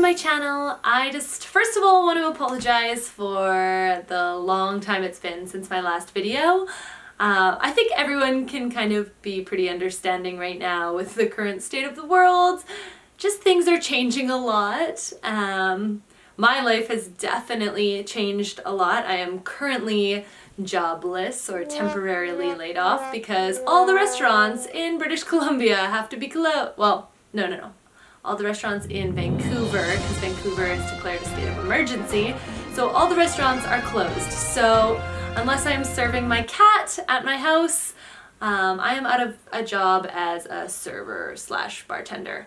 my channel. I just first of all want to apologize for the long time it's been since my last video. I think everyone can kind of be pretty understanding right now with the current state of the world. Just things are changing a lot. My life has definitely changed a lot. I am currently jobless or temporarily laid off because all the restaurants in British Columbia have to be closed. Well, no. All the restaurants in Vancouver, because Vancouver is declared a state of emergency, so all the restaurants are closed. So unless I'm serving my cat at my house, I am out of a job as a server slash bartender.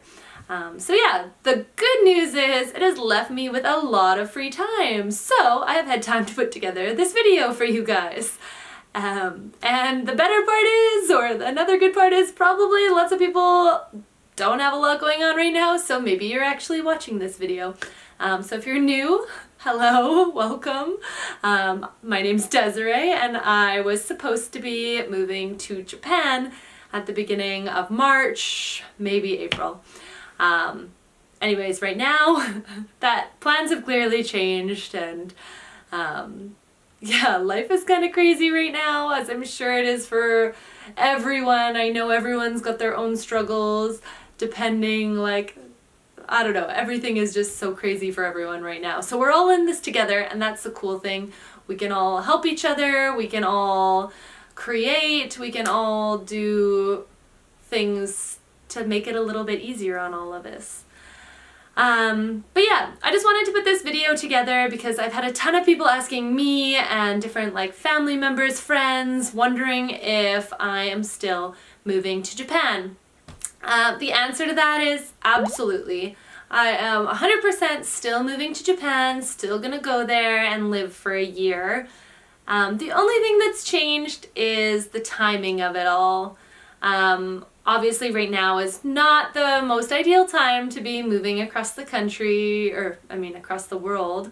So yeah, the good news is it has left me with a lot of free time. So I have had time to put together this video for you guys. And the better part is, or another good part is, probably lots of people don't have a lot going on right now, so maybe you're actually watching this video. So if you're new, hello, welcome. My name's Desiree, and I was supposed to be moving to Japan at the beginning of March, maybe April. Anyways, right now, that plans have clearly changed, and yeah, life is kind of crazy right now, as I'm sure it is for everyone. I know everyone's got their own struggles, depending, like, I don't know, everything is just so crazy for everyone right now. So we're all in this together, and that's the cool thing. We can all help each other, we can all create, we can all do things to make it a little bit easier on all of us. But yeah, I just wanted to put this video together because I've had a ton of people asking me and different like family members, friends, wondering if I am still moving to Japan. The answer to that is absolutely. I am 100% still moving to Japan, still gonna go there and live for a year. The only thing that's changed is the timing of it all. Obviously right now is not the most ideal time to be moving across the country, or I mean across the world.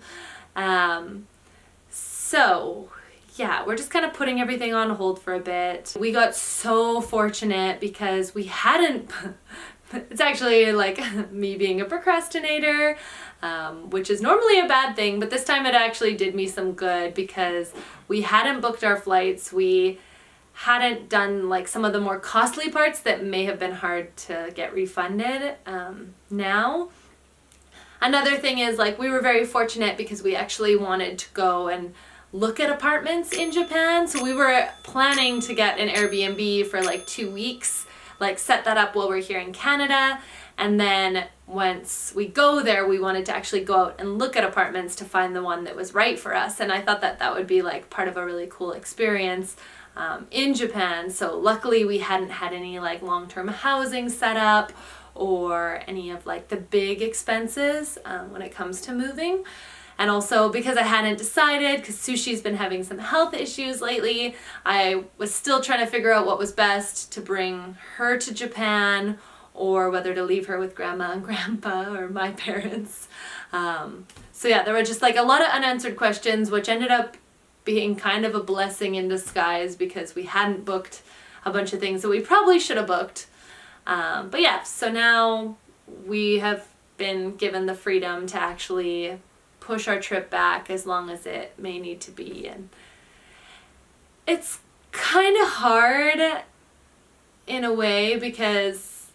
So yeah, we're just kind of putting everything on hold for a bit. We got so fortunate because we hadn't, it's actually like me being a procrastinator, which is normally a bad thing, but this time it actually did me some good because we hadn't booked our flights. We hadn't done like some of the more costly parts that may have been hard to get refunded now. Another thing is, like, we were very fortunate because we actually wanted to go and look at apartments in Japan. So we were planning to get an Airbnb for like 2 weeks, like set that up while we're here in Canada. And then once we go there, we wanted to actually go out and look at apartments to find the one that was right for us. And I thought that that would be like part of a really cool experience in Japan. So luckily we hadn't had any like long-term housing set up or any of like the big expenses when it comes to moving. And also because I hadn't decided, because Sushi's been having some health issues lately, I was still trying to figure out what was best to bring her to Japan or whether to leave her with grandma and grandpa or my parents. So yeah, there were just like a lot of unanswered questions, which ended up being kind of a blessing in disguise because we hadn't booked a bunch of things that we probably should have booked. But yeah, so now we have been given the freedom to actually push our trip back as long as it may need to be. And it's kind of hard in a way because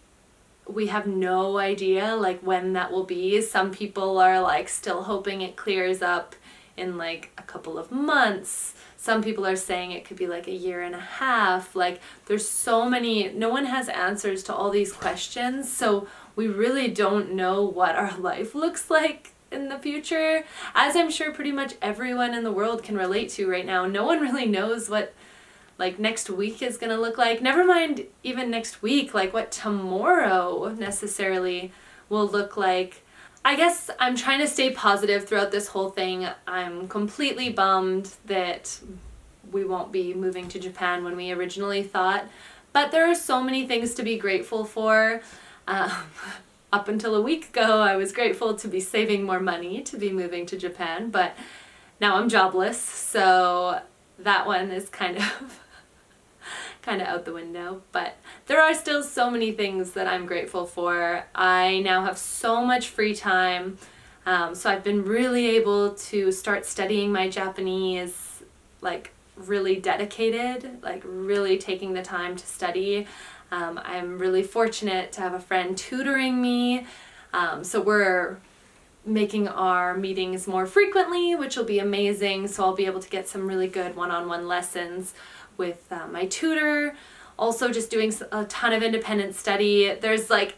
we have no idea like when that will be. Some people are like still hoping it clears up in like a couple of months. Some people are saying it could be like a year and a half. Like there's so many, no one has answers to all these questions, so we really don't know what our life looks like in the future, as I'm sure pretty much everyone in the world can relate to right now. No one really knows what like next week is gonna look like, never mind even next week, like what tomorrow necessarily will look like. I guess I'm trying to stay positive throughout this whole thing. I'm completely bummed that we won't be moving to Japan when we originally thought, but there are so many things to be grateful for. Up until a week ago, I was grateful to be saving more money to be moving to Japan, but now I'm jobless, so that one is kind of out the window. But there are still so many things that I'm grateful for. I now have so much free time. So I've been really able to start studying my Japanese, like really dedicated, like really taking the time to study. I'm really fortunate to have a friend tutoring me. So we're making our meetings more frequently, which will be amazing. So I'll be able to get some really good one-on-one lessons with my tutor. Also just doing a ton of independent study. There's like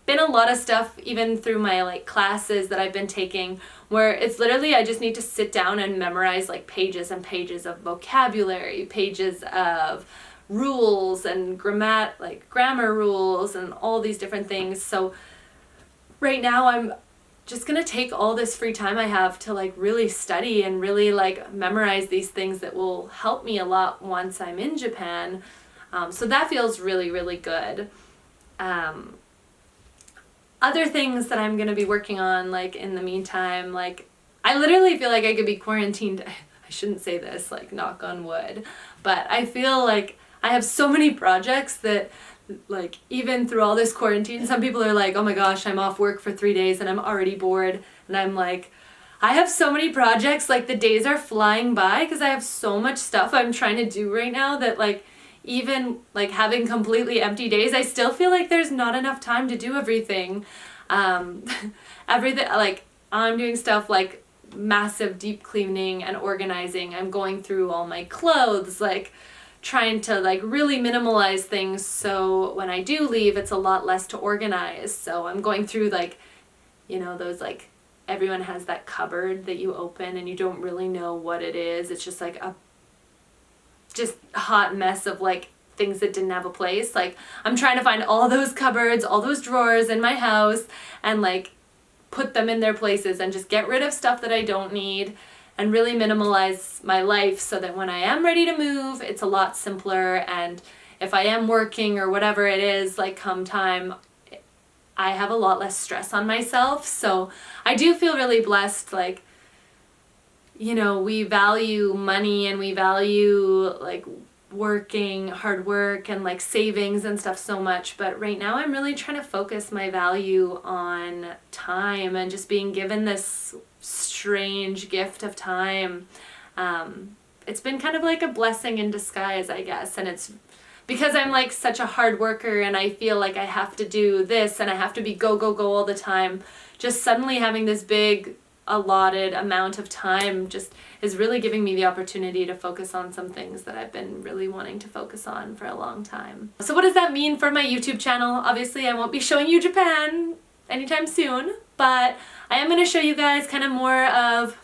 been a lot of stuff even through my like classes that I've been taking where it's literally I just need to sit down and memorize like pages and pages of vocabulary, pages of rules and grammar rules and all these different things. So right now I'm just gonna take all this free time I have to like really study and really like memorize these things that will help me a lot once I'm in Japan. So that feels really, really good. Other things that I'm gonna be working on like in the meantime, like I literally feel like I could be quarantined. I shouldn't say this, like knock on wood, but I feel like I have so many projects that like even through all this quarantine, some people are like, oh my gosh, I'm off work for 3 days and I'm already bored. And I'm like, I have so many projects, like the days are flying by because I have so much stuff I'm trying to do right now that like even like having completely empty days, I still feel like there's not enough time to do everything. Everything, like I'm doing stuff like massive deep cleaning and organizing. I'm going through all my clothes, like trying to like really minimalize things so when I do leave it's a lot less to organize. So I'm going through like, you know, those like everyone has that cupboard that you open and you don't really know what it is. It's just like a hot mess of like things that didn't have a place. Like I'm trying to find all those cupboards, all those drawers in my house and like put them in their places and just get rid of stuff that I don't need and really minimalize my life so that when I am ready to move, it's a lot simpler. And if I am working or whatever it is, like come time, I have a lot less stress on myself. So I do feel really blessed. Like, you know, we value money and we value like working, hard work and like savings and stuff so much, but right now I'm really trying to focus my value on time and just being given this strange gift of time. It's been kind of like a blessing in disguise, I guess, and it's because I'm like such a hard worker and I feel like I have to do this and I have to be go all the time. Just suddenly having this big allotted amount of time just is really giving me the opportunity to focus on some things that I've been really wanting to focus on for a long time. So what does that mean for my YouTube channel? Obviously I won't be showing you Japan anytime soon, but I am going to show you guys kind of more of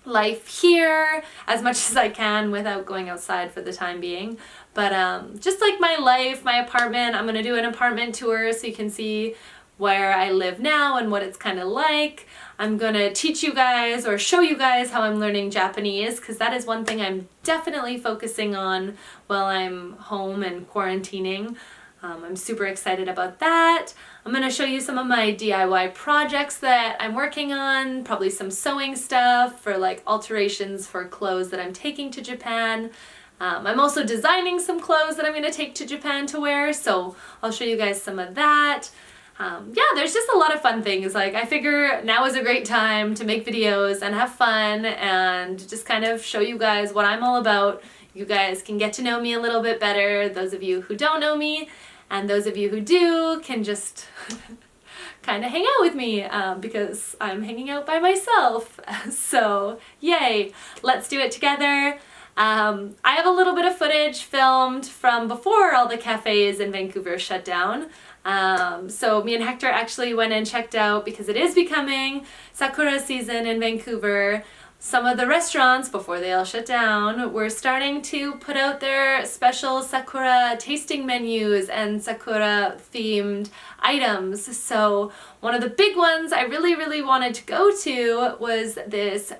life here as much as I can without going outside for the time being. But just like my life, my apartment, I'm going to do an apartment tour so you can see where I live now and what it's kind of like. I'm gonna teach you guys or show you guys how I'm learning Japanese because that is one thing I'm definitely focusing on while I'm home and quarantining. I'm super excited about that. I'm gonna show you some of my DIY projects that I'm working on, probably some sewing stuff for like alterations for clothes that I'm taking to Japan. I'm also designing some clothes that I'm gonna take to Japan to wear, so I'll show you guys some of that. Yeah, there's just a lot of fun things. Like I figure now is a great time to make videos and have fun and just kind of show you guys what I'm all about. You guys can get to know me a little bit better, those of you who don't know me, and those of you who do can just kind of hang out with me because I'm hanging out by myself. So yay, let's do it together. I have a little bit of footage filmed from before all the cafes in Vancouver shut down. So me and Hector actually went and checked out, because it is becoming Sakura season in Vancouver, some of the restaurants, before they all shut down, were starting to put out their special Sakura tasting menus and Sakura themed items. So one of the big ones I really wanted to go to was this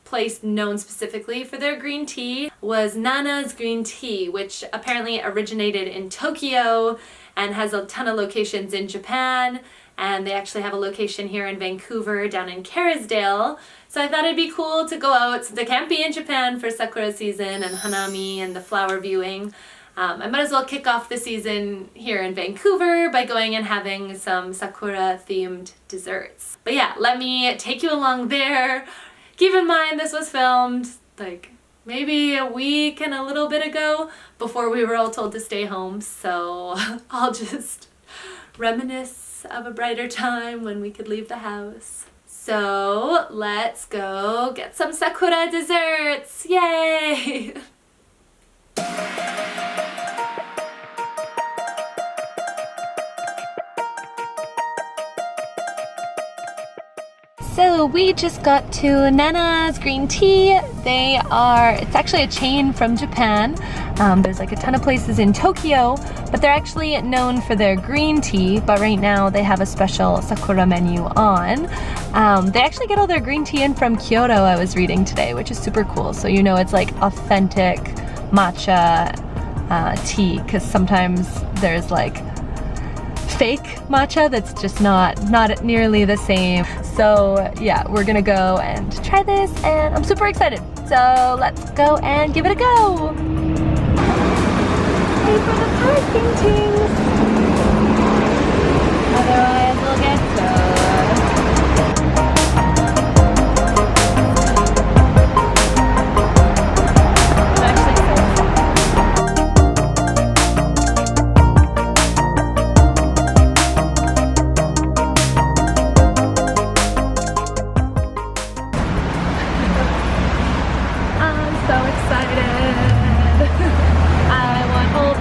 place known specifically for their green tea, was Nana's Green Tea, which apparently originated in Tokyo and has a ton of locations in Japan, and they actually have a location here in Vancouver down in Kerrisdale. So I thought it'd be cool to go out, since I can't be in Japan for Sakura season and Hanami and the flower viewing. I might as well kick off the season here in Vancouver by going and having some Sakura themed desserts. But yeah, let me take you along there. Keep in mind this was filmed like maybe a week and a little bit ago before we were all told to stay home, so I'll just reminisce of a brighter time when we could leave the house. So let's go get some Sakura desserts! Yay! So we just got to Nana's Green Tea. It's actually a chain from Japan. There's like a ton of places in Tokyo, but they're actually known for their green tea, but right now they have a special Sakura menu on. They actually get all their green tea in from Kyoto, I was reading today, which is super cool. So you know it's like authentic matcha tea, because sometimes there's like fake matcha that's just not nearly the same. So yeah, we're gonna go and try this and I'm super excited. So let's go and give it a go. Pay for the parking tings. Otherwise we'll get towed.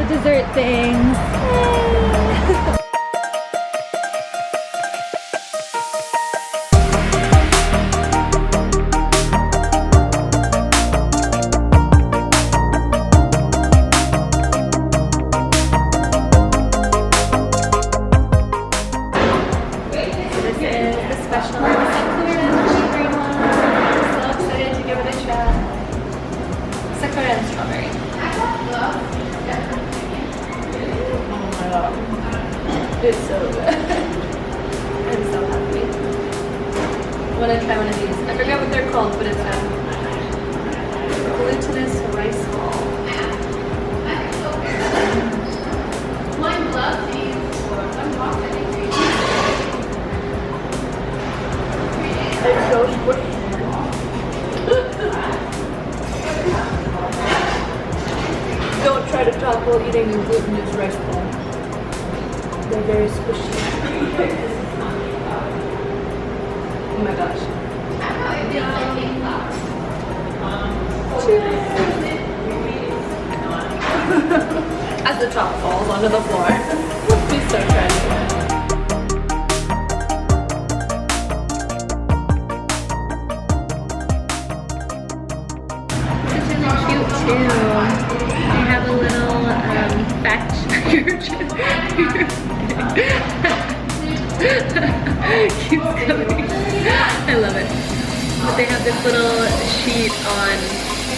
Dessert things. This is the special Sakura green one. I'm so excited to give it a try. Sakura and strawberry. It's so good. I'm so happy. I want to try one of these. I forget what they're called, but it's a glutinous rice ball. It's so squishy. Don't try to talk while eating a glutinous rice ball. They're very squishy. Oh my gosh. As the top falls onto the floor. It's so tragic. This is really cute too. They have a little fact keeps coming. I love it. But they have this little sheet on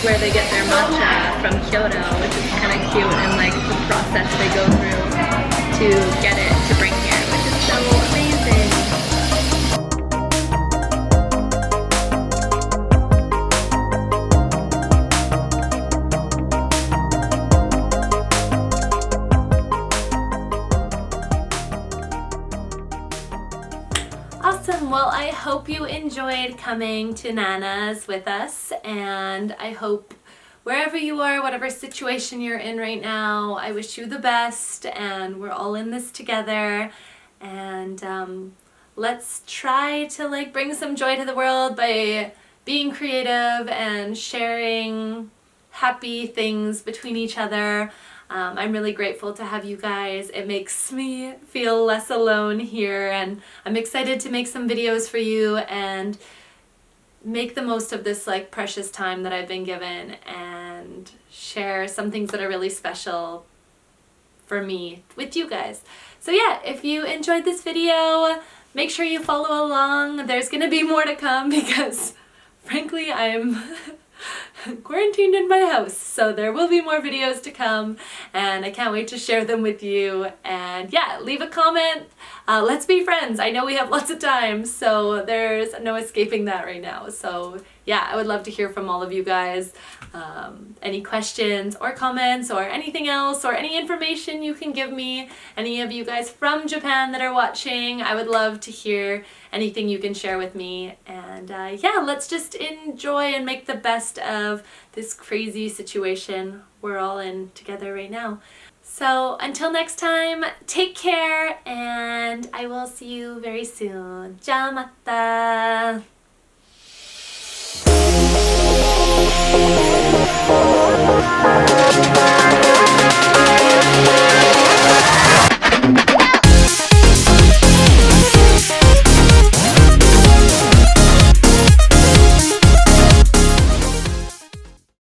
where they get their matcha from Kyoto, which is kind of cute, and like the process they go through to get it to bring here, which is so amazing. Awesome, well I hope you enjoyed coming to Nana's with us, and I hope wherever you are, whatever situation you're in right now, I wish you the best, and we're all in this together, and let's try to like bring some joy to the world by being creative and sharing happy things between each other. I'm really grateful to have you guys. It makes me feel less alone here, and I'm excited to make some videos for you and make the most of this like precious time that I've been given and share some things that are really special for me with you guys. So yeah, if you enjoyed this video, make sure you follow along. There's gonna be more to come because frankly I'm quarantined in my house, so there will be more videos to come, and I can't wait to share them with you. And yeah, leave a comment. Let's be friends. I know we have lots of time, so there's no escaping that right now. So yeah, I would love to hear from all of you guys. Any questions or comments or anything else or any information you can give me, any of you guys from Japan that are watching, I would love to hear anything you can share with me. And yeah, let's just enjoy and make the best of this crazy situation we're all in together right now. So until next time, take care, and I will see you very soon. じゃあまた